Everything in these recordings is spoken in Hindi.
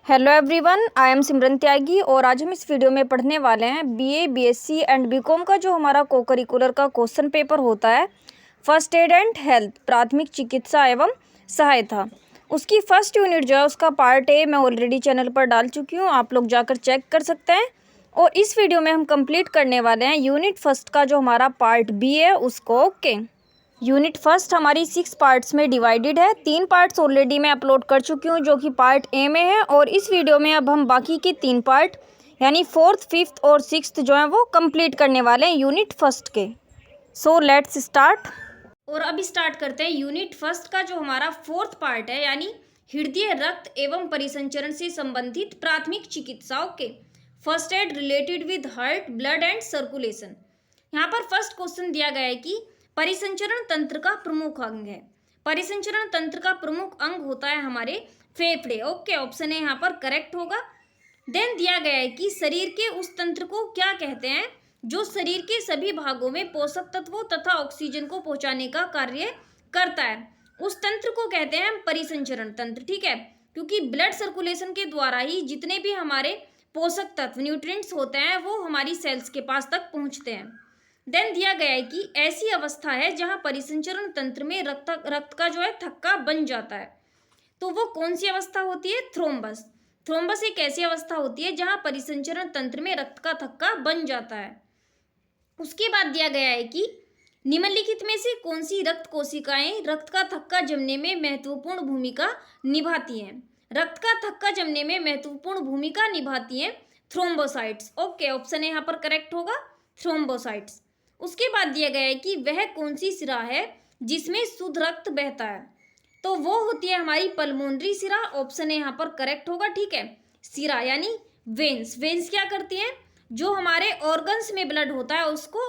हेलो एवरीवन, आई एम सिमरन त्यागी और आज हम इस वीडियो में पढ़ने वाले हैं बीए, बीएससी एंड बीकॉम का जो हमारा को करिकुलर का क्वेश्चन पेपर होता है फर्स्ट एड एंड हेल्थ, प्राथमिक चिकित्सा एवं सहायता। उसकी फर्स्ट यूनिट जो है उसका पार्ट ए मैं ऑलरेडी चैनल पर डाल चुकी हूँ, आप लोग जाकर चेक कर सकते हैं। और इस वीडियो में हम कंप्लीट करने वाले हैं यूनिट फर्स्ट का जो हमारा पार्ट बी है उसको। ओके, यूनिट फर्स्ट हमारी 6 पार्ट्स में डिवाइडेड है। 3 पार्ट्स ऑलरेडी मैं अपलोड कर चुकी हूँ जो कि पार्ट ए में है, और इस वीडियो में अब हम बाकी के 3 पार्ट यानी 4th, 5th और 6th जो है वो कंप्लीट करने वाले हैं यूनिट फर्स्ट के। So let's start. और अब स्टार्ट करते हैं यूनिट फर्स्ट का जो हमारा 4th पार्ट है, यानी हृदय, रक्त एवं परिसंचरण से संबंधित प्राथमिक चिकित्सा। Okay, first aid related with heart, blood and circulation. यहाँ पर फर्स्ट क्वेश्चन दिया गया है कि परिसंचरण तंत्र का प्रमुख अंग है। परिसंचरण तंत्र का प्रमुख अंग होता है हमारे फेफड़े। ओके, ऑप्शन ए यहाँ पर करेक्ट होगा। देन दिया गया है कि शरीर के उस तंत्र को क्या कहते हैं जो शरीर के सभी भागों में पोषक तत्वों तथा ऑक्सीजन को पहुंचाने का कार्य करता है। उस तंत्र को कहते हैं परिसंचरण तंत्र। ठीक है, क्योंकि ब्लड सर्कुलेशन के द्वारा ही जितने भी हमारे पोषक तत्व, न्यूट्रिएंट्स होते हैं वो हमारी सेल्स के पास तक पहुंचते हैं। देन दिया गया है कि ऐसी अवस्था है जहां परिसंचरण तंत्र में रक्त का जो है थक्का बन जाता है। तो वो कौन सी अवस्था होती है? थ्रोम्बस। थ्रोम्बस एक ऐसी अवस्था होती है जहां परिसंचरण तंत्र में रक्त का थक्का बन जाता है। उसके बाद दिया गया है कि निम्नलिखित में से कौन सी रक्त कोशिकाएं रक्त का थक्का जमने में महत्वपूर्ण भूमिका निभाती हैं? रक्त का थक्का जमने में महत्वपूर्ण भूमिका निभाती हैं थ्रोम्बोसाइट्स। ओके, ऑप्शन यहाँ पर करेक्ट होगा, थ्रोम्बोसाइट्स। उसके बाद दिया गया है कि वह कौन सी सिरा है जिसमें शुद्ध रक्त बहता है? तो वो होती है हमारी पल्मोनरी सिरा। ऑप्शन है यहाँ पर करेक्ट होगा। ठीक है, सिरा यानी वेन्स। वेन्स क्या करती हैं? जो हमारे ऑर्गन्स में ब्लड होता है उसको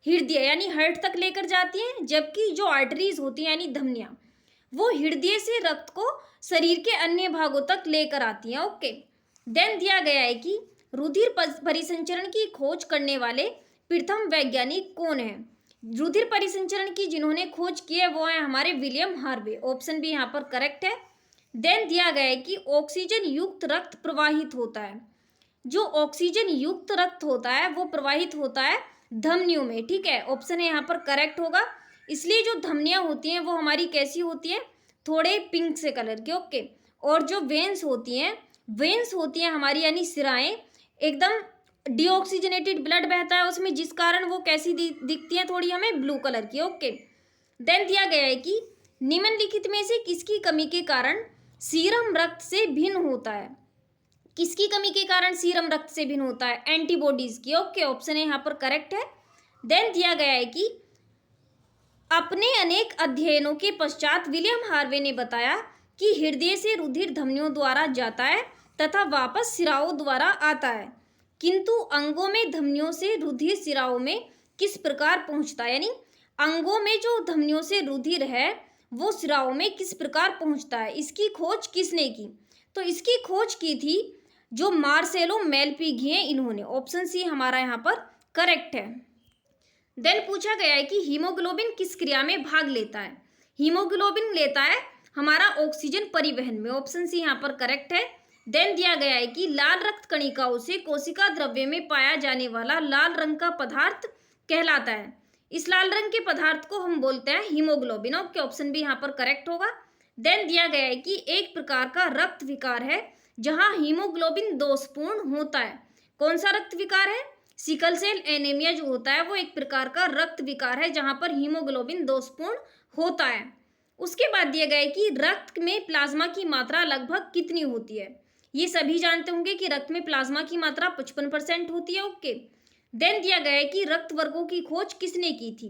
हृदय यानी हार्ट तक लेकर जाती हैं, जबकि जो आर्टरीज होती हैं यानी धमनियां वो हृदय से रक्त को शरीर के अन्य भागों तक लेकर आती हैं। ओके, देन दिया गया है कि रुधिर परिसंचरण की खोज करने वाले प्रथम वैज्ञानिक कौन है? रुधिर परिसंचरण की जिन्होंने खोज की है वो है हमारे विलियम हार्वे। ऑप्शन भी यहाँ पर करेक्ट है। देन दिया गया है कि ऑक्सीजन युक्त रक्त प्रवाहित होता है। जो ऑक्सीजन युक्त रक्त होता है वो प्रवाहित होता है धमनियों में। ठीक है, ऑप्शन है यहाँ पर करेक्ट होगा। इसलिए जो धमनियां होती हैं वो हमारी कैसी होती हैं? थोड़े पिंक से कलर की। ओके, और जो वेन्स होती हैं हमारी यानी सिराएं, एकदम डीऑक्सीजनेटेड ब्लड बहता है उसमें, जिस कारण वो कैसी दिखती है? थोड़ी हमें ब्लू कलर की। ओके, देन दिया गया है कि निम्नलिखित में से किसकी कमी के कारण सीरम रक्त से भिन्न होता है? किसकी कमी के कारण सीरम रक्त से भिन्न होता है? एंटीबॉडीज की। ओके, ऑप्शन है यहाँ पर करेक्ट है। देन दिया गया है कि अपने अनेक अध्ययनों के पश्चात विलियम हार्वे ने बताया कि हृदय से रुधिर धमनियों द्वारा जाता है तथा वापस सिराओं द्वारा आता है, किंतु अंगों में धमनियों से रुधिर सिराओं में किस प्रकार पहुंचता है? यानी अंगों में जो धमनियों से रुधिर है वो सिराओं में किस प्रकार पहुंचता है? इसकी खोज किसने की? तो इसकी खोज की थी जो मार्सेलो मेलपिगी हैं इन्होंने। ऑप्शन सी हमारा यहाँ पर करेक्ट है। देन पूछा गया है कि हीमोग्लोबिन किस क्रिया में भाग लेता है? हीमोग्लोबिन लेता है हमारा ऑक्सीजन परिवहन में। ऑप्शन सी यहाँ पर करेक्ट है। देन दिया गया है कि लाल रक्त कणिकाओं से कोशिका द्रव्य में पाया जाने वाला लाल रंग का पदार्थ कहलाता है। इस लाल रंग के पदार्थ को हम बोलते हैं हीमोग्लोबिन। ओके, ऑप्शन भी यहाँ पर करेक्ट होगा। देन दिया गया है कि एक प्रकार का रक्त विकार है जहां हीमोग्लोबिन दोषपूर्ण होता है। कौन सा रक्त विकार है? सिकल सेल एनीमिया जो होता है वो एक प्रकार का रक्त विकार है जहां पर हीमोग्लोबिन दोषपूर्ण होता है। उसके बाद दिया गया है कि रक्त में प्लाज्मा की मात्रा लगभग कितनी होती है? ये सभी जानते होंगे कि रक्त में प्लाज्मा की मात्रा 55% होती है। ओके, देन दिया गया है कि रक्त वर्गों की खोज किसने की थी?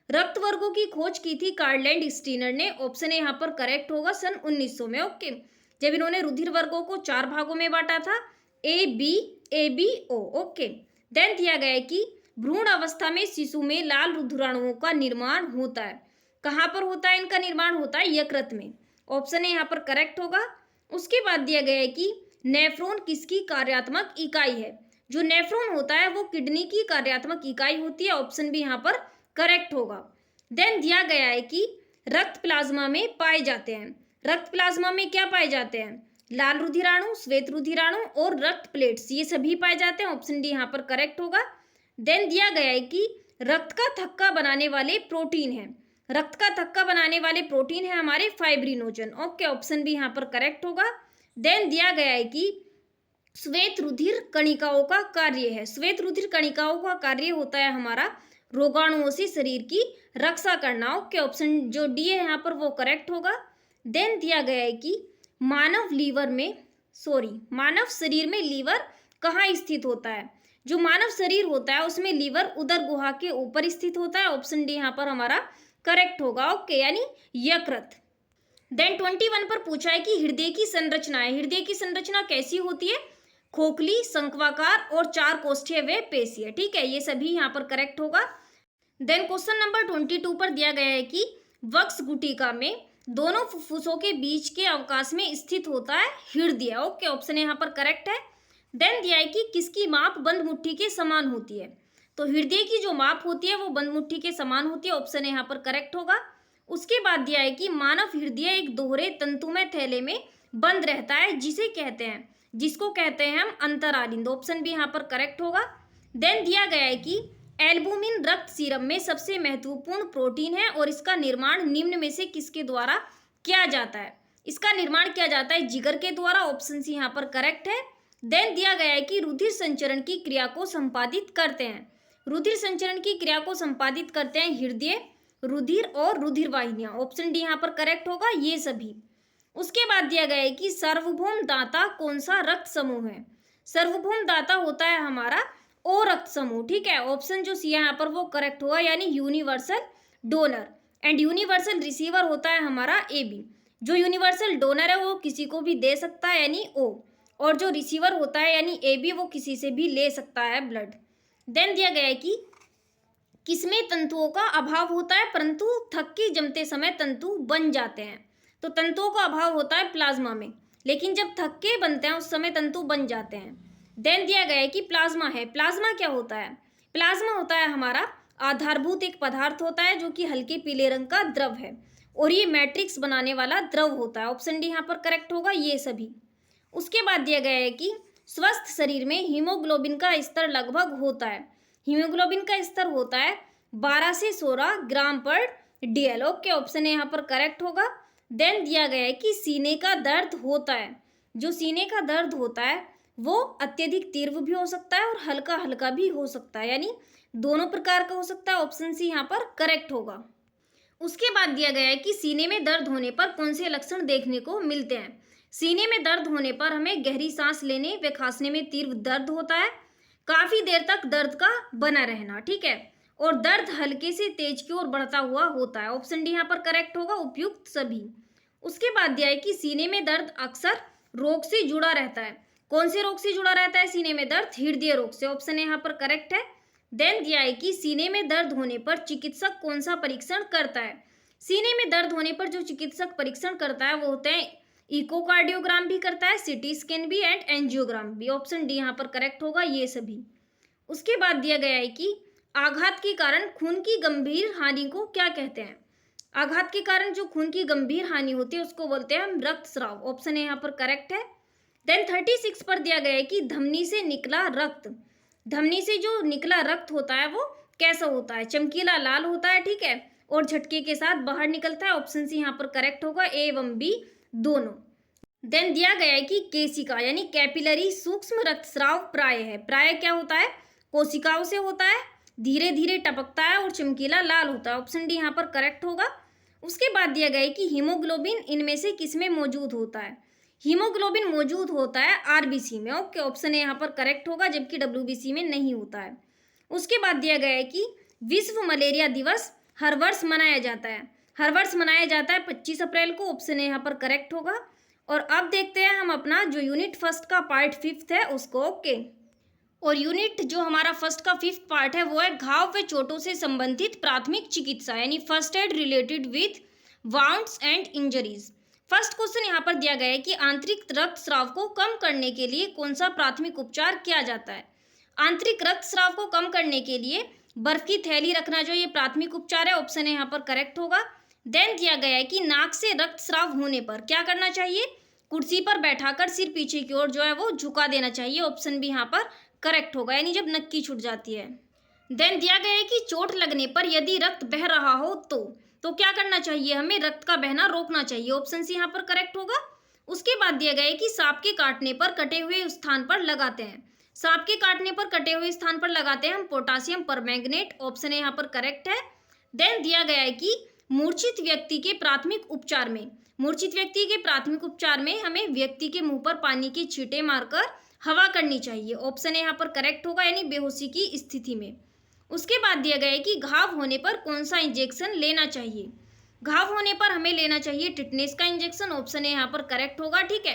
रक्त वर्गों की खोज की थी कार्ल लैंड स्टीनर ने। ऑप्शन यहाँ पर करेक्ट होगा, सन 1900 में। ओके, जब इन्होंने रुधिर वर्गों को 4 भागों में बांटा था, A B O. Okay, then दिया गया है कि भ्रूण अवस्था में शिशु में लाल रुधिराणुओं का निर्माण होता है। कहाँ पर होता है इनका निर्माण? होता है यकृत में। ऑप्शन है यहाँ पर करेक्ट होगा। उसके बाद दिया गया है कि नेफ्रॉन किसकी कार्यात्मक इकाई है? जो नेफ्रॉन होता है वो किडनी की कार्यात्मक इकाई होती है। ऑप्शन भी यहाँ पर करेक्ट होगा। देन दिया गया है कि रक्त प्लाज्मा में पाए जाते हैं। रक्त प्लाज्मा में क्या पाए जाते हैं? लाल रुधिराणु, श्वेत रुधिराणु और रक्त प्लेट्स, ये सभी पाए जाते हैं। ऑप्शन डी यहाँ पर करेक्ट होगा। देन दिया गया है कि रक्त का थक्का बनाने वाले प्रोटीन है। रक्त का थक्का बनाने वाले प्रोटीन है हमारे फाइब्रिनोजन। ओके, ऑप्शन बी यहाँ पर करेक्ट होगा। देन दिया गया है कि श्वेत रुधिर कणिकाओं का कार्य है। श्वेत रुधिर कणिकाओं का कार्य होता है हमारा रोगाणुओं से शरीर की रक्षा करना। ओके, ऑप्शन जो डी है यहाँ पर वो करेक्ट होगा। देन दिया गया है कि मानव शरीर में लीवर कहाँ स्थित होता है। जो मानव शरीर होता है उसमें लीवर उदर गुहा के ऊपर स्थित होता है। ऑप्शन डी यहाँ पर हमारा करेक्ट होगा। ओके, यानी यकृत। देन 21 पर पूछा है कि हृदय की संरचना है। हृदय की संरचना कैसी होती है? खोखली, शंक्वाकार और 4 कोष्ठीय व पेशीय। ठीक है, ये सभी यहाँ पर करेक्ट होगा। देन क्वेश्चन नंबर 22 पर दिया गया है कि वक्ष गुटिका में दोनों फुफ्फुसों के बीच के अवकाश में स्थित होता है हृदय। ओके, ऑप्शन यहाँ पर करेक्ट है। देन दिया है कि किसकी माप बंद मुट्ठी के समान होती है। तो हृदय की जो माप होती है वो बंद मुट्ठी के समान होती है। ऑप्शन यहाँ पर करेक्ट होगा। उसके बाद दिया है कि मानव हृदय एक दोहरे तंतुमय थैले में बंद रहता है जिसको कहते हैं हम अंतरालिंद। ऑप्शन भी यहाँ पर करेक्ट होगा। देन दिया गया है कि एल्बुमिन रक्त सीरम में सबसे महत्वपूर्ण प्रोटीन है और इसका निर्माण निम्न में से किसके द्वारा किया जाता है? इसका निर्माण किया जाता है जिगर के द्वारा। ऑप्शन सी यहाँ पर करेक्ट है। देन दिया गया है कि रुधिर संचरण की क्रिया को संपादित करते हैं। रुधिर संचरण की क्रिया को संपादित करते हैं हृदय, रुधिर और रुधिर वाहिनियां। ऑप्शन डी यहाँ पर करेक्ट होगा, ये सभी। उसके बाद दिया गया है कि सार्वभौम दाता कौन सा रक्त समूह है? सार्वभौम दाता होता है हमारा ओ रक्त समूह। ठीक है, ऑप्शन जो सी है यहाँ पर वो करेक्ट होगा, यानी universal donor. And universal receiver होता है हमारा ए बी। जो यूनिवर्सल डोनर है वो किसी को भी दे सकता है, यानी ओ, और जो रिसीवर होता है यानी ए बी वो किसी से भी ले सकता है ब्लड। देन दिया गया है कि किसमें तंतुओं का अभाव होता है परंतु थक्के जमते समय तंतु बन जाते हैं? तो तंतुओं का अभाव होता है प्लाज्मा में, लेकिन जब थक्के बनते हैं उस समय तंतु बन जाते हैं। देन दिया गया है कि प्लाज्मा है। प्लाज्मा क्या होता है? प्लाज्मा होता है हमारा आधारभूत एक पदार्थ होता है जो कि हल्के पीले रंग का द्रव है और ये मैट्रिक्स बनाने वाला द्रव होता है। ऑप्शन डी यहाँ पर करेक्ट होगा, ये सभी। उसके बाद दिया गया है कि स्वस्थ शरीर में हीमोग्लोबिन का स्तर लगभग होता है। हीमोग्लोबिन का स्तर होता है 12 से 16 ग्राम पर DL। ओके, ऑप्शन यहाँ पर करेक्ट होगा। देन दिया गया है कि सीने का दर्द होता है। जो सीने का दर्द होता है वो अत्यधिक तीव्र भी हो सकता है और हल्का हल्का भी हो सकता है, यानी दोनों प्रकार का हो सकता है। ऑप्शन सी यहाँ पर करेक्ट होगा। उसके बाद दिया गया है कि सीने में दर्द होने पर कौन से लक्षण देखने को मिलते हैं? सीने में दर्द होने पर हमें गहरी सांस लेने व खांसने में तीव्र दर्द होता है, काफी देर तक दर्द का बना रहना, ठीक है, और दर्द हल्के से तेज की ओर बढ़ता हुआ होता है। ऑप्शन डी यहाँ पर करेक्ट होगा, उपयुक्त सभी। उसके बाद दिया है कि सीने में दर्द अक्सर रोग से जुड़ा रहता है। कौन से रोग से जुड़ा रहता है सीने में दर्द? हृदय रोग से। ऑप्शन यहाँ पर करेक्ट है। देन दिया है कि सीने में दर्द होने पर चिकित्सक कौन सा परीक्षण करता है? सीने में दर्द होने पर जो चिकित्सक परीक्षण करता है वो होते हैं इकोकार्डियोग्राम भी करता है, सिटी स्कैन भी एंड एंजियोग्राम भी। ऑप्शन डी यहाँ पर करेक्ट होगा, ये सभी। उसके बाद दिया गया है कि आघात के कारण खून की गंभीर हानि को क्या कहते हैं? आघात के कारण जो खून की गंभीर हानि होती है उसको बोलते हैं हम रक्तस्राव। ऑप्शन यहाँ पर करेक्ट है। देन 36 पर दिया गया है कि धमनी से निकला रक्त, धमनी से जो निकला रक्त होता है वो कैसा होता है? चमकीला लाल होता है, ठीक है, और झटके के साथ बाहर निकलता है। ऑप्शन सी यहाँ पर करेक्ट होगा, ए एवं बी दोनों। देन दिया गया है कि केशिका यानी कैपिलरी सूक्ष्म रक्तस्राव प्राय है। प्राय क्या होता है? कोशिकाओं से होता है, धीरे धीरे टपकता है और चमकीला लाल होता है। ऑप्शन डी यहाँ पर करेक्ट होगा। उसके बाद दिया गया है कि हीमोग्लोबिन इनमें से किसमें मौजूद होता है? हीमोग्लोबिन मौजूद होता है आरबीसी में। ओके, ऑप्शन यहाँ पर करेक्ट होगा, जबकि डब्ल्यूबीसी में नहीं होता है। उसके बाद दिया गया है कि विश्व मलेरिया दिवस हर वर्ष मनाया जाता है। हर वर्ष मनाया जाता है 25 अप्रैल को। ऑप्शन यहाँ पर करेक्ट होगा। और अब देखते हैं हम अपना जो यूनिट फर्स्ट का पार्ट 5 है उसको। ओके, और यूनिट जो हमारा फर्स्ट का 5th पार्ट है वो है घाव व चोटों से संबंधित प्राथमिक चिकित्सा, यानी first aid related with wounds and injuries. First question यहाँ पर दिया गया है कि आंतरिक रक्तस्राव को कम करने के लिए कौन सा प्राथमिक उपचार किया जाता है? आंतरिक रक्तस्राव को कम करने के लिए बर्फ की थैली रखना जो ये प्राथमिक उपचार है। ऑप्शन यहाँ पर करेक्ट होगा। देन दिया गया है कि नाक से रक्तस्राव होने पर क्या करना चाहिए? कुर्सी पर बैठाकर सिर पीछे की ओर जो है वो झुका देना चाहिए। ऑप्शन बी यहाँ पर करेक्ट होगा, यानी जब नक्की छूट जाती है। देन दिया गया है कि चोट लगने पर यदि रक्त बह रहा हो तो क्या करना चाहिए, हमें रक्त का बहना रोकना चाहिए। ऑप्शन सी यहाँ पर करेक्ट होगा। उसके बाद दिया गया है कि सांप के काटने पर कटे हुए स्थान पर लगाते हैं, सांप के काटने पर कटे हुए स्थान पर लगाते हैं हम पोटासियम परमैंगनेट। ऑप्शन यहाँ पर करेक्ट है। देन दिया गया है कि मूर्छित व्यक्ति के प्राथमिक उपचार में, मूर्छित व्यक्ति के प्राथमिक उपचार में हमें व्यक्ति के मुंह पर पानी की छींटे मारकर हवा करनी चाहिए। ऑप्शन यहाँ पर करेक्ट होगा, यानी बेहोशी की स्थिति में। उसके बाद दिया गया है कि घाव होने पर कौन सा इंजेक्शन लेना चाहिए, घाव होने पर हमें लेना चाहिए टिटनेस का इंजेक्शन। ऑप्शन यहाँ पर करेक्ट होगा, ठीक है,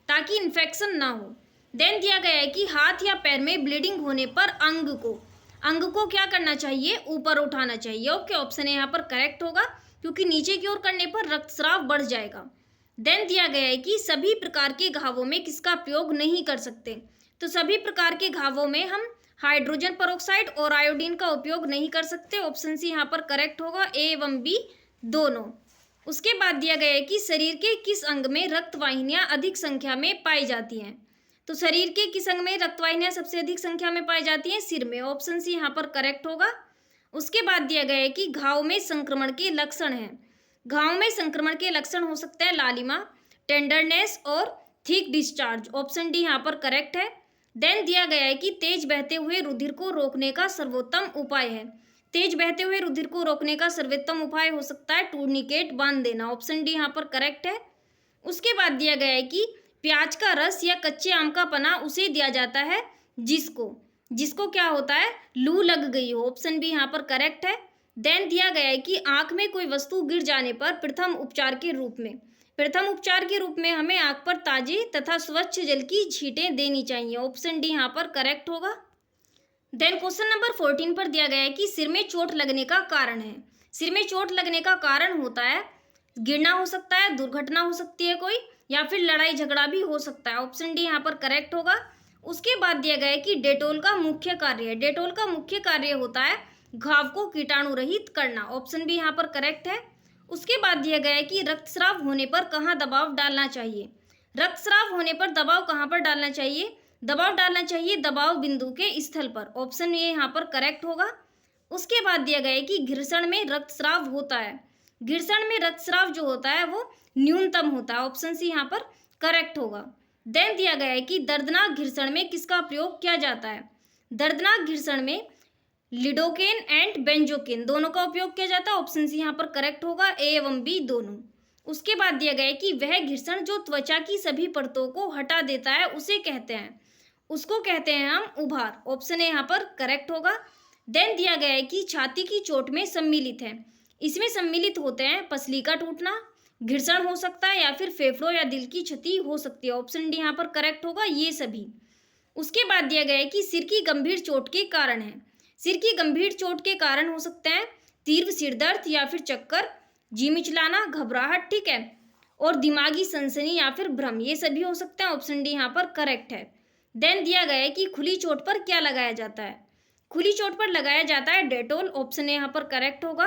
ताकि इन्फेक्शन ना हो। देन दिया गया है कि हाथ या पैर में ब्लीडिंग होने पर अंग को क्या करना चाहिए, ऊपर उठाना चाहिए। ओके, ऑप्शन यहाँ पर करेक्ट होगा, क्योंकि नीचे की ओर करने पर रक्तस्राव बढ़ जाएगा। देन दिया गया है कि सभी प्रकार के घावों में किसका प्रयोग नहीं कर सकते, तो सभी प्रकार के घावों में हम हाइड्रोजन पेरोक्साइड और आयोडीन का उपयोग नहीं कर सकते। ऑप्शन सी यहाँ पर करेक्ट होगा, ए एवं बी दोनों। उसके बाद दिया गया है कि शरीर के किस अंग में रक्तवाहिनियां अधिक संख्या में पाई जाती हैं, तो शरीर के किस अंग में रक्तवाहिनियां सबसे अधिक संख्या में पाई जाती हैं, सिर में। ऑप्शन सी यहाँ पर करेक्ट होगा। उसके बाद दिया गया है कि घाव में संक्रमण के लक्षण हैं, घाव में संक्रमण के लक्षण हो सकते हैं लालिमा, टेंडरनेस और थिक डिस्चार्ज। ऑप्शन डी यहाँ पर करेक्ट है। देन दिया गया है कि तेज बहते हुए रुधिर को रोकने का सर्वोत्तम उपाय है, तेज बहते हुए रुधिर को रोकने का सर्वोत्तम उपाय हो सकता है टूर्निकेट बांध देना। ऑप्शन डी यहाँ पर करेक्ट है। उसके बाद दिया गया है कि प्याज का रस या कच्चे आम का पना उसे दिया जाता है जिसको क्या होता है, लू लग गई हो। ऑप्शन बी यहाँ पर करेक्ट है। देन दिया गया है कि आंख में कोई वस्तु गिर जाने पर प्रथम उपचार के रूप में हमें आंख पर ताजे तथा स्वच्छ जल की छींटें देनी चाहिए। ऑप्शन डी यहाँ पर करेक्ट होगा। देन क्वेश्चन नंबर 14 पर दिया गया है कि सिर में चोट लगने का कारण है, सिर में चोट लगने का कारण होता है गिरना हो सकता है, दुर्घटना हो सकती है कोई, या फिर लड़ाई झगड़ा भी हो सकता है। ऑप्शन डी यहाँ पर करेक्ट होगा। उसके बाद दिया गया है कि डेटोल का मुख्य कार्य है, डेटोल का मुख्य कार्य होता है घाव को कीटाणु रहित करना। ऑप्शन बी यहाँ पर करेक्ट है। उसके बाद दिया गया है कि रक्तस्राव होने पर कहाँ दबाव डालना चाहिए, रक्तस्राव होने पर दबाव कहाँ पर डालना चाहिए, दबाव डालना चाहिए दबाव बिंदु के स्थल पर। ऑप्शन ए यहाँ पर करेक्ट होगा। उसके बाद दिया गया है कि घर्षण में रक्तस्राव होता है, घर्षण में रक्तस्राव जो होता है वो न्यूनतम होता है। ऑप्शन सी यहाँ पर करेक्ट होगा। देन दिया गया है कि दर्दनाक घर्षण में किसका प्रयोग किया जाता है, दर्दनाक घर्षण में लिडोकेन एंड बेंजोकेन दोनों का उपयोग किया जाता है। ऑप्शन सी यहाँ पर करेक्ट होगा, ए एवं बी दोनों। उसके बाद दिया गया है कि वह घर्षण जो त्वचा की सभी परतों को हटा देता है उसे कहते हैं, उसको कहते हैं हम उभार। ऑप्शन ए यहाँ पर करेक्ट होगा। देन दिया गया है कि छाती की चोट में सम्मिलित है, इसमें सम्मिलित होते हैं पसली का टूटना, घर्षण हो सकता है, या फिर फेफड़ों या दिल की क्षति हो सकती है। ऑप्शन डी यहाँ पर करेक्ट होगा, ये सभी। उसके बाद दिया गया है कि सिर की गंभीर चोट के कारण है, सिर की गंभीर चोट के कारण हो सकते हैं तीव्र सिरदर्द या फिर चक्कर, जी मिचलाना, घबराहट, ठीक है, और दिमागी सनसनी या फिर भ्रम, ये सभी हो सकते हैं। ऑप्शन डी यहाँ पर करेक्ट है। देन दिया गया है कि खुली चोट पर क्या लगाया जाता है, खुली चोट पर लगाया जाता है डेटोल। ऑप्शन यहाँ पर करेक्ट होगा।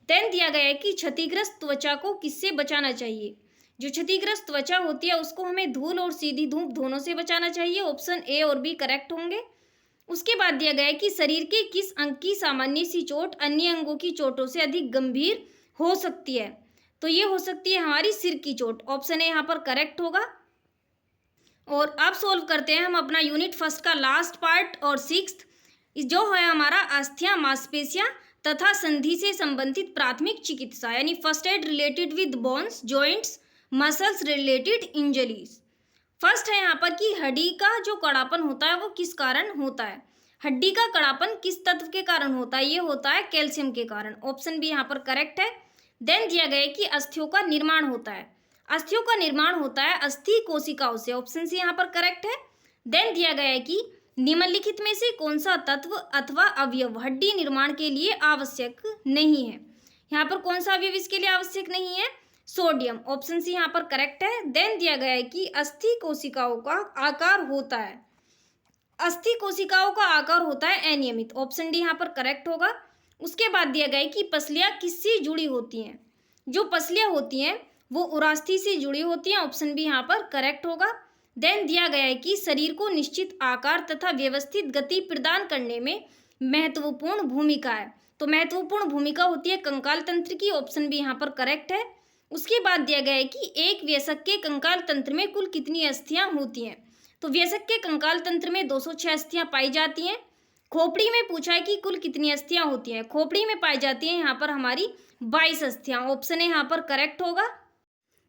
देन दिया गया है कि क्षतिग्रस्त त्वचा को किससे बचाना चाहिए, जो क्षतिग्रस्त त्वचा होती है उसको हमें धूल और सीधी धूप दोनों से बचाना चाहिए। ऑप्शन ए और बी करेक्ट होंगे। उसके बाद दिया गया है कि शरीर के किस अंग की सामान्य सी चोट अन्य अंगों की चोटों से अधिक गंभीर हो सकती है, तो ये हो सकती है हमारी सिर की चोट। ऑप्शन ए यहाँ पर करेक्ट होगा। और अब सोल्व करते हैं हम अपना यूनिट फर्स्ट का लास्ट पार्ट और 6th, जो है हमारा अस्थियां, मांसपेशियां तथा संधि से संबंधित प्राथमिक चिकित्सा, यानी first aid related with bones, joints, muscles related injuries. First है यहाँ पर कि हड्डी का जो कड़ापन होता है वो किस कारण होता है, हड्डी का कड़ापन किस तत्व के कारण होता है, ये होता है कैल्शियम के कारण। ऑप्शन बी यहाँ पर करेक्ट है। देन दिया गया है कि अस्थियों का निर्माण होता है, अस्थियों का निर्माण होता है अस्थि कोशिकाओं से। ऑप्शन सी यहाँ पर करेक्ट है। देन दिया गया है कि निम्नलिखित में से कौन सा तत्व अथवा अवयव हड्डी निर्माण के लिए आवश्यक नहीं है, यहाँ पर कौन सा अवयव इसके लिए आवश्यक नहीं है, सोडियम। ऑप्शन सी यहाँ पर करेक्ट है। देन दिया गया है कि अस्थि कोशिकाओं का आकार होता है, अस्थि कोशिकाओं का आकार होता है अनियमित। ऑप्शन डी यहाँ पर करेक्ट होगा। उसके बाद दिया गया है कि पसलियाँ किससे जुड़ी होती हैं, जो पसलियाँ होती हैं वो उरास्थि से जुड़ी होती हैं, ऑप्शन बी यहाँ पर करेक्ट होगा। देन दिया गया है कि शरीर को निश्चित आकार तथा व्यवस्थित गति प्रदान करने में महत्वपूर्ण भूमिका है, तो महत्वपूर्ण भूमिका होती है कंकाल तंत्र की, ऑप्शन बी यहाँ पर करेक्ट है। उसके बाद दिया गया है कि एक वयस्क के कंकाल तंत्र में कुल कितनी अस्थियां होती हैं, तो वयस्क के कंकाल तंत्र में 206 अस्थियां पाई जाती हैं। खोपड़ी में पूछा है कि कुल कितनी अस्थियां होती हैं, खोपड़ी में पाई जाती हैं यहाँ पर हमारी 22 अस्थियां, ऑप्शन ए यहाँ पर करेक्ट होगा।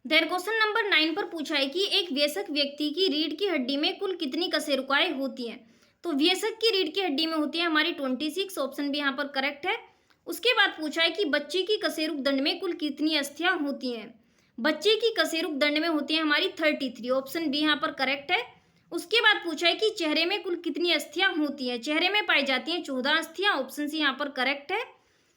देन क्वेश्चन नंबर 9 पर पूछा है कि एक वयस्क व्यक्ति की रीढ़ की हड्डी में कुल कितनी कशेरुकाएं होती हैं, तो वयस्क की रीढ़ की हड्डी में होती है हमारी 26, ऑप्शन बी यहाँ पर करेक्ट है। उसके बाद पूछा है कि बच्चे की कशेरुक दंड में कुल कितनी अस्थियां होती हैं, बच्चे की कशेरुक दंड में होती है हमारी 33, ऑप्शन बी यहाँ पर करेक्ट है। उसके बाद पूछा है कि चेहरे में कुल कितनी अस्थियां होती हैं, चेहरे में पाई जाती हैं 14 अस्थियां, ऑप्शन सी यहाँ पर करेक्ट है।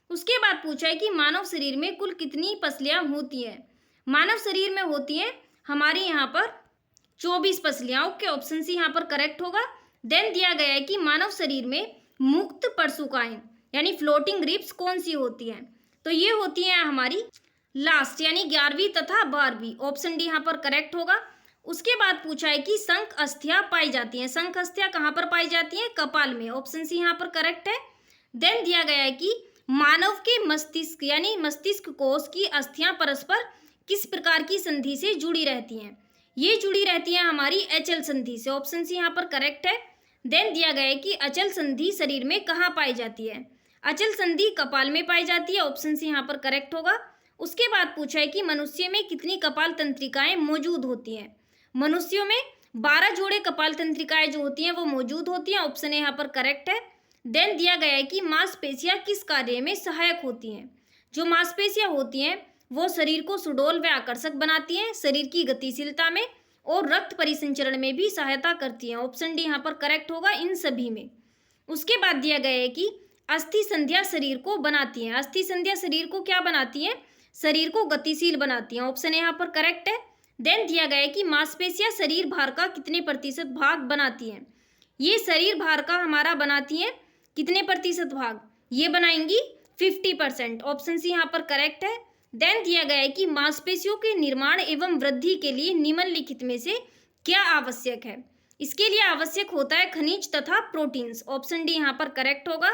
उसके बाद पूछा है कि मानव शरीर में कुल कितनी पसलियां होती हैं, मानव शरीर में होती हैं हमारी यहाँ पर 24 पसलियां, ओके, ऑप्शन सी यहाँ पर करेक्ट होगा। देन दिया गया है कि मानव शरीर में मुक्त परसुकाएं यानी फ्लोटिंग रिब्स कौन सी होती हैं, तो ये होती हैं हमारी लास्ट यानी 11वीं तथा 12वीं, ऑप्शन डी यहाँ पर करेक्ट होगा। उसके बाद पूछा है कि शंख अस्थियां पाई जाती हैं, शंख अस्थियां कहाँ पर पाई जाती हैं, कपाल में, ऑप्शन सी यहाँ पर करेक्ट है। देन दिया गया है कि मानव के मस्तिष्क यानी मस्तिष्क कोश की अस्थियां परस्पर किस प्रकार की संधि से जुड़ी रहती हैं, ये जुड़ी रहती हैं हमारी अचल संधि से, ऑप्शन सी यहाँ पर करेक्ट है। देन दिया गया है कि अचल संधि शरीर में कहाँ पाई जाती है, अचल संधि कपाल में पाई जाती है, ऑप्शन सी यहाँ पर करेक्ट होगा। उसके बाद पूछा है कि मनुष्य में कितनी कपाल तंत्रिकाएं मौजूद होती हैं, मनुष्यों में 12 जोड़े कपाल तंत्रिकाएं जो होती हैं वो मौजूद होती हैं, ऑप्शन ए यहाँ पर करेक्ट है। देन दिया गया है कि मांसपेशियां किस कार्य में सहायक होती हैं, जो मांसपेशियां होती हैं वो शरीर को सुडौल व आकर्षक बनाती हैं, शरीर की गतिशीलता में और रक्त परिसंचरण में भी सहायता करती हैं, ऑप्शन डी यहाँ पर करेक्ट होगा इन सभी में। उसके बाद दिया गया है कि अस्थि संध्या शरीर को बनाती हैं, अस्थि संध्या शरीर को क्या बनाती हैं, शरीर को गतिशील बनाती हैं, ऑप्शन यहाँ पर करेक्ट है। देन दिया गया है कि मांसपेशियां शरीर भार का कितने प्रतिशत भाग बनाती हैं, ये शरीर भार का हमारा बनाती हैं कितने प्रतिशत भाग, ये बनाएंगी 50%, ऑप्शन सी यहाँ पर करेक्ट है। देन दिया गया है कि मांसपेशियों के निर्माण एवं वृद्धि के लिए निम्नलिखित में से क्या आवश्यक है, इसके लिए आवश्यक होता है खनिज तथा प्रोटीन्स, ऑप्शन डी यहाँ पर करेक्ट होगा।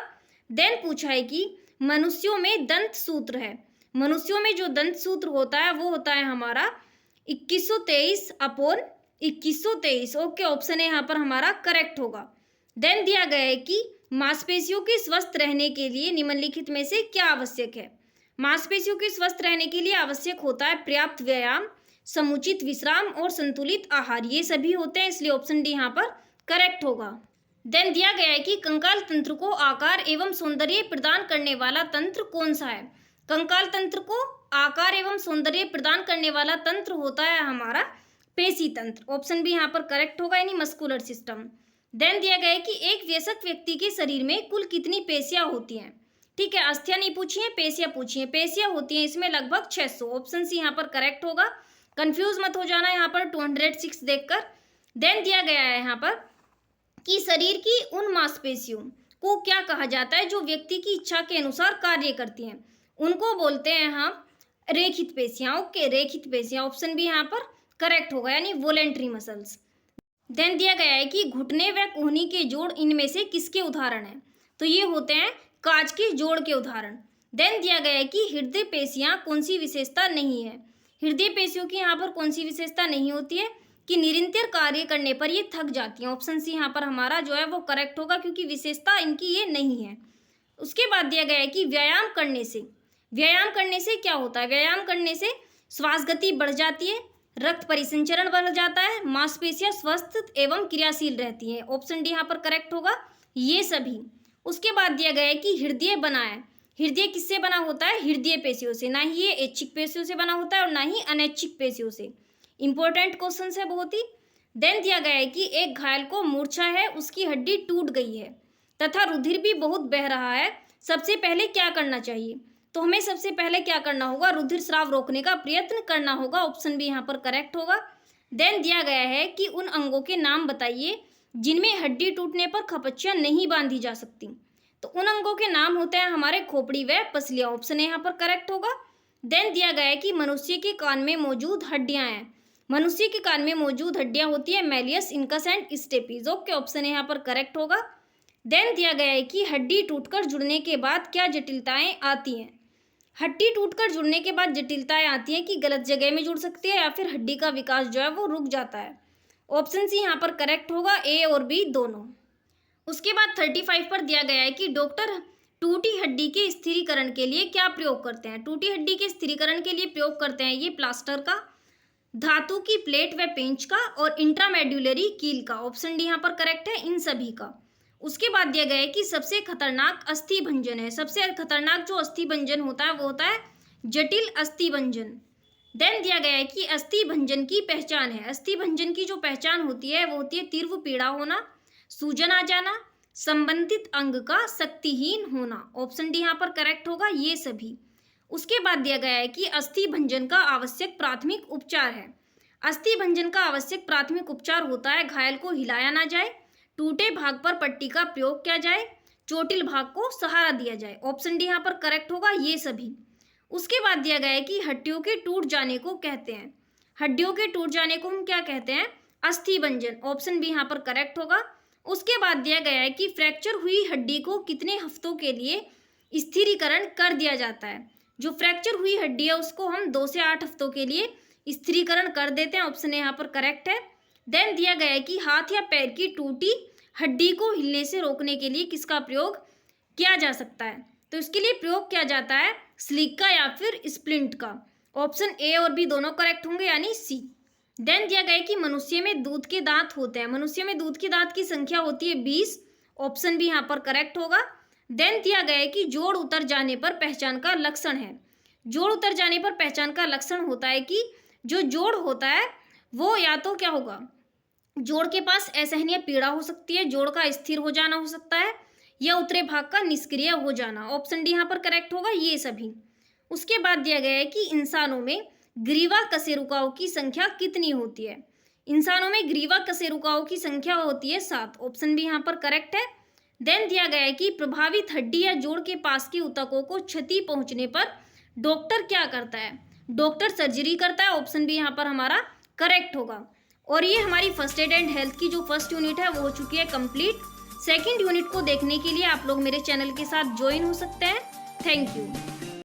देन पूछा है कि मनुष्यों में दंत सूत्र है, मनुष्यों में जो दंत सूत्र होता है वो होता है हमारा 2123/2123, ओके, ऑप्शन ए यहाँ पर हमारा करेक्ट होगा। देन दिया गया है कि मांसपेशियों के स्वस्थ रहने के लिए निम्नलिखित में से क्या आवश्यक है, मांसपेशियों के स्वस्थ रहने के लिए आवश्यक होता है पर्याप्त व्यायाम, समुचित विश्राम और संतुलित आहार, ये सभी होते हैं, इसलिए ऑप्शन डी यहाँ पर करेक्ट होगा। देन दिया गया है कि कंकाल तंत्र को आकार एवं सौंदर्य प्रदान करने वाला तंत्र कौन सा है, कंकाल तंत्र को आकार एवं सौंदर्य प्रदान करने वाला तंत्र होता है हमारा पेशी तंत्र, ऑप्शन बी यहाँ पर करेक्ट होगा यानी मस्कुलर सिस्टम। देन दिया गया है कि एक वयस्क व्यक्ति के शरीर में कुल कितनी पेशियां होती हैं, ठीक है, अस्थियां नहीं पूछी है, पेशियां पूछी है, पेशियां होती हैं इसमें लगभग 600, ऑप्शन सी यहाँ पर करेक्ट होगा, कंफ्यूज मत हो जाना यहाँ पर 206 देखकर। देन दिया गया है यहाँ पर कि शरीर की उन मांसपेशियों को क्या कहा जाता है जो व्यक्ति की इच्छा के अनुसार कार्य करती हैं, उनको बोलते हैं हम रेखित पेशियां, ओके, रेखित पेशियां, ऑप्शन भी यहाँ पर करेक्ट होगा यानी वोलेंट्री मसल्स। देन दिया गया है कि घुटने व कोहनी के जोड़ इनमें से किसके उदाहरण हैं, तो ये होते हैं काज के जोड़ के उदाहरण। देन दिया गया है कि हृदय पेशियां कौन सी विशेषता नहीं है, हृदय पेशियों की यहाँ पर कौन सी विशेषता नहीं होती है कि निरंतर कार्य करने पर ये थक जाती हैं, ऑप्शन सी यहाँ पर हमारा जो है वो करेक्ट होगा क्योंकि विशेषता इनकी ये नहीं है। उसके बाद दिया गया है कि व्यायाम करने से क्या होता है, व्यायाम करने से श्वास गति बढ़ जाती है, रक्त परिसंचरण बढ़ जाता है, मांसपेशियां स्वस्थ एवं क्रियाशील रहती हैं, ऑप्शन डी यहाँ पर करेक्ट होगा ये सभी। उसके बाद दिया गया है कि हृदय बना है, हृदय किससे बना होता है, हृदय पेशियों से, ना ही ये ऐच्छिक पेशियों से बना होता है और ना ही अनैच्छिक पेशियों से, इंपॉर्टेंट क्वेश्चन है बहुत ही। देन दिया गया है कि एक घायल को मूर्छा है, उसकी हड्डी टूट गई है तथा रुधिर भी बहुत बह रहा है, सबसे पहले क्या करना चाहिए, तो हमें सबसे पहले क्या करना होगा, रुधिर स्राव रोकने का प्रयत्न करना होगा, ऑप्शन भी यहाँ पर करेक्ट होगा। देन दिया गया है कि उन अंगों के नाम बताइए जिनमें हड्डी टूटने पर खपच्चियां नहीं बांधी जा सकती, तो उन अंगों के नाम होते हैं हमारे खोपड़ी व पसलियां, ऑप्शन यहाँ पर करेक्ट होगा। देन दिया गया है कि मनुष्य के कान में मौजूद हड्डियां हैं। मनुष्य के कान में मौजूद हड्डियां होती है malleus, incus and stapes. Okay, option यहाँ पर करेक्ट होगा। देन दिया गया है कि हड्डी टूटकर जुड़ने के बाद क्या जटिलताएं आती हैं। हड्डी टूटकर जुड़ने के बाद जटिलताएं आती हैं कि गलत जगह में जुड़ सकती है या फिर हड्डी का विकास जो है वो रुक जाता है। ऑप्शन सी यहाँ पर करेक्ट होगा, ए और बी दोनों। उसके बाद 35 पर दिया गया है कि डॉक्टर टूटी हड्डी के स्थिरीकरण के लिए क्या प्रयोग करते हैं। टूटी हड्डी के स्थिरीकरण के लिए प्रयोग करते हैं ये प्लास्टर का, धातु की प्लेट व पेंच का और इंट्रामेड्यूलरी कील का। ऑप्शन डी यहाँ पर करेक्ट है, इन सभी का। उसके बाद दिया गया है कि सबसे खतरनाक अस्थि भंजन है। सबसे खतरनाक जो अस्थि भंजन होता है वो होता है जटिल अस्थि भंजन। देन दिया गया है कि अस्थि भंजन की पहचान है। अस्थि भंजन की जो पहचान होती है वो होती है तीव्र पीड़ा होना, सूजन आ जाना, संबंधित अंग का शक्तिहीन होना। ऑप्शन डी यहाँ पर करेक्ट होगा, ये सभी। उसके बाद दिया गया है कि अस्थि भंजन का आवश्यक प्राथमिक उपचार है। अस्थि भंजन का आवश्यक प्राथमिक उपचार होता है घायल को हिलाया ना जाए, टूटे भाग पर पट्टी का प्रयोग किया जाए, चोटिल भाग को सहारा दिया जाए। ऑप्शन डी यहाँ पर करेक्ट होगा, ये सभी। उसके बाद दिया गया है कि हड्डियों के टूट जाने को कहते हैं। हड्डियों के टूट जाने को हम क्या कहते हैं, अस्थि भंजन। ऑप्शन बी यहाँ पर करेक्ट होगा। उसके बाद दिया गया है कि फ्रैक्चर हुई हड्डी को कितने हफ्तों के लिए स्थिरीकरण कर दिया जाता है। जो फ्रैक्चर हुई हड्डी है उसको हम 2 से 8 हफ्तों के लिए स्थिरीकरण कर देते हैं। ऑप्शन यहाँ पर करेक्ट है। देन दिया गया है कि हाथ या पैर की टूटी हड्डी को हिलने से रोकने के लिए किसका प्रयोग किया जा सकता है। तो इसके लिए प्रयोग किया जाता है स्लिक का या फिर स्प्लिंट का। ऑप्शन ए और बी दोनों करेक्ट होंगे, यानी सी। देन दिया गया है कि मनुष्य में दूध के दांत होते हैं। मनुष्य में दूध के दांत की संख्या होती है 20। ऑप्शन बी यहाँ पर करेक्ट होगा। देन दिया गया है कि जोड़ उतर जाने पर पहचान का लक्षण है। जोड़ उतर जाने पर पहचान का लक्षण होता है कि जो जोड़ होता है वो या तो क्या होगा, जोड़ के पास असहनीय पीड़ा हो सकती है, जोड़ का स्थिर हो जाना हो सकता है, या उतरे भाग का निष्क्रिय हो जाना। ऑप्शन डी यहाँ पर करेक्ट होगा, ये सभी। उसके बाद दिया गया है कि इंसानों में ग्रीवा कशेरुकाओं की संख्या कितनी होती है। इंसानों में ग्रीवा कशेरुकाओं की संख्या होती है 7। ऑप्शन बी यहाँ पर करेक्ट है। देन दिया गया है कि प्रभावित हड्डी या जोड़ के पास के ऊतकों को क्षति पहुंचने पर डॉक्टर क्या करता है। डॉक्टर सर्जरी करता है। ऑप्शन बी यहाँ पर हमारा करेक्ट होगा। और ये हमारी फर्स्ट एड एंड हेल्थ की जो फर्स्ट यूनिट है वो हो चुकी है कंप्लीट। सेकंड यूनिट को देखने के लिए आप लोग मेरे चैनल के साथ ज्वाइन हो सकते हैं। Thank you.